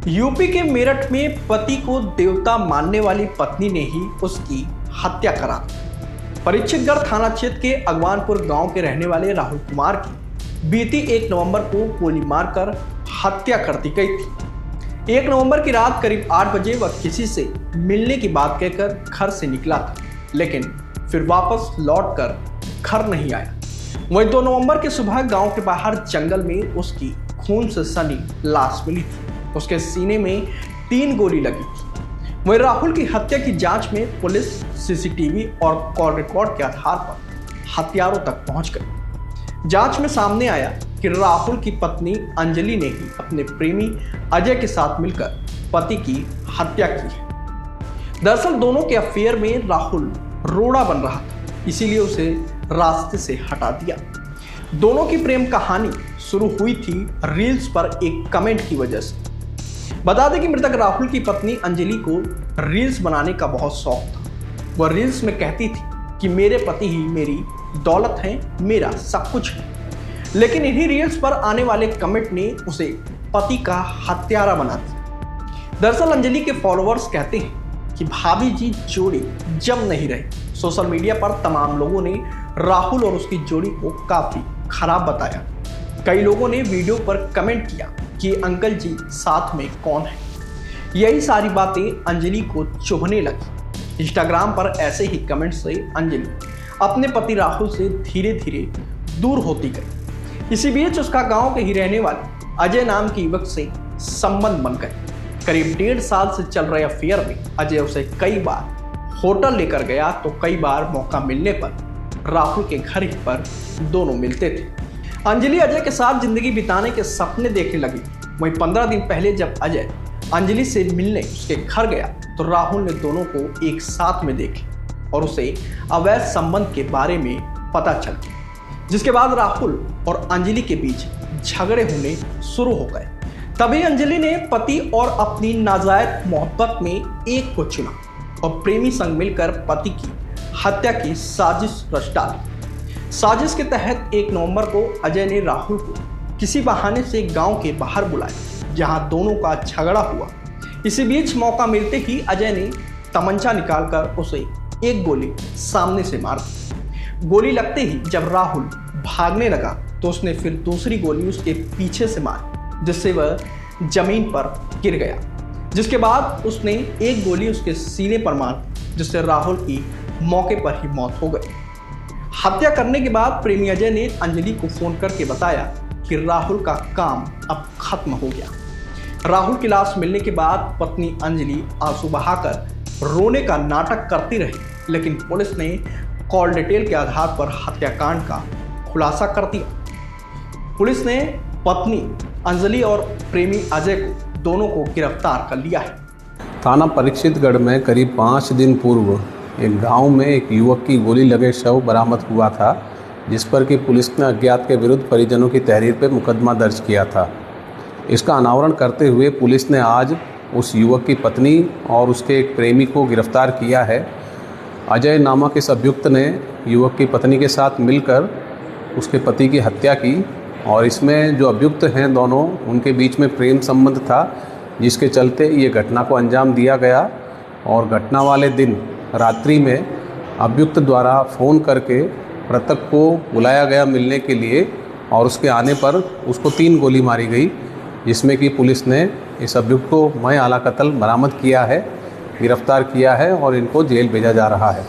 UP के मेरठ में पति को देवता मानने वाली पत्नी ने ही उसकी हत्या करा दी। परीक्षितगढ़ थाना क्षेत्र के अगवानपुर गांव के रहने वाले राहुल कुमार की बीती 1 नवंबर को गोली मारकर हत्या कर दी गई थी। 1 नवंबर की रात करीब 8 बजे वह किसी से मिलने की बात कहकर घर से निकला था, लेकिन फिर वापस लौटकर घर नहीं आया। वहीं 2 नवंबर की सुबह गांव के बाहर जंगल में उसकी खून से सनी लाश मिली थी। उसके सीने में 3 गोली लगी थी। वहीं राहुल की हत्या की जांच में पुलिस सीसीटीवी और कॉल रिकॉर्ड के आधार पर हत्यारों तक पहुंच गई। जांच में सामने आया कि राहुल की पत्नी अंजलि ने ही अपने प्रेमी अजय के साथ मिलकर पति की हत्या की है। दरअसल दोनों के अफेयर में राहुल रोड़ा बन रहा था, इसीलिए उसे रास्ते से हटा दिया। दोनों की प्रेम कहानी शुरू हुई थी रील्स पर एक कमेंट की वजह से। बता दें कि मृतक राहुल की पत्नी अंजलि को रील्स बनाने का बहुत शौक था। वह रील्स में कहती थी कि मेरे पति ही मेरी दौलत है, मेरा सब कुछ है। लेकिन इन्हीं रील्स पर आने वाले कमेंट ने उसे पति का हत्यारा बना दिया। दरअसल अंजलि के फॉलोअर्स कहते हैं कि भाभी जी जोड़ी जम नहीं रही। सोशल मीडिया पर तमाम लोगों ने राहुल और उसकी जोड़ी को काफी खराब बताया। कई लोगों ने वीडियो पर कमेंट किया कि अंकल जी साथ में कौन है। यही सारी बातें अंजलि को चुभने लगी। इंस्टाग्राम पर ऐसे ही कमेंट से अंजलि अपने पति राहुल से धीरे धीरे दूर होती गई। इसी बीच उसका गांव के ही रहने वाले अजय नाम के युवक से संबंध बन गए। करीब 1.5 साल से चल रहे अफेयर में अजय उसे कई बार होटल लेकर गया तो कई बार मौका मिलने पर राहुल के घर ही पर दोनों मिलते थे। अंजलि अजय के साथ जिंदगी बिताने के सपने देखने लगी। वहीं 15 दिन पहले जब अजय अंजलि से मिलने उसके घर गया तो राहुल ने दोनों को एक साथ में देख लिया और उसे अवैध संबंध के बारे में पता चल गया, जिसके बाद राहुल और अंजलि के बीच झगड़े होने शुरू हो गए। तभी अंजलि ने पति और अपनी नाजायज मोहब्बत में एक को चुना और प्रेमी संग मिलकर पति की हत्या की साजिश रच डाली। साजिश के तहत 1 नवंबर को अजय ने राहुल को किसी बहाने से गांव के बाहर बुलाया, जहां दोनों का झगड़ा हुआ। इसी बीच मौका मिलते ही अजय ने तमंचा निकालकर उसे एक गोली सामने से मार दी। गोली लगते ही जब राहुल भागने लगा तो उसने फिर दूसरी गोली उसके पीछे से मारी, जिससे वह जमीन पर गिर गया। जिसके बाद उसने एक गोली उसके सीने पर मार दी, जिससे राहुल की मौके पर ही मौत हो गई। हत्या करने के बाद प्रेमी अजय ने अंजलि को फोन करके बताया कि राहुल का काम अब खत्म हो गया। राहुल की लाश मिलने के बाद पत्नी अंजलि आंसू बहाकर रोने का नाटक करती रही, लेकिन पुलिस ने कॉल डिटेल के आधार पर हत्याकांड का खुलासा कर दिया। पुलिस ने पत्नी अंजलि और प्रेमी अजय को दोनों को गिरफ्तार कर लिया है। थाना परीक्षितगढ़ में करीब 5 दिन पूर्व एक गांव में एक युवक की गोली लगे शव बरामद हुआ था, जिस पर कि पुलिस ने अज्ञात के विरुद्ध परिजनों की तहरीर पर मुकदमा दर्ज किया था। इसका अनावरण करते हुए पुलिस ने आज उस युवक की पत्नी और उसके एक प्रेमी को गिरफ्तार किया है। अजय नामक इस अभियुक्त ने युवक की पत्नी के साथ मिलकर उसके पति की हत्या की और इसमें जो अभियुक्त हैं दोनों, उनके बीच में प्रेम संबंध था, जिसके चलते ये घटना को अंजाम दिया गया। और घटना वाले दिन रात्रि में अभियुक्त द्वारा फ़ोन करके मृतक को बुलाया गया मिलने के लिए और उसके आने पर उसको 3 गोली मारी गई, जिसमें कि पुलिस ने इस अभियुक्त को मय आला कत्ल बरामद किया है, गिरफ्तार किया है और इनको जेल भेजा जा रहा है।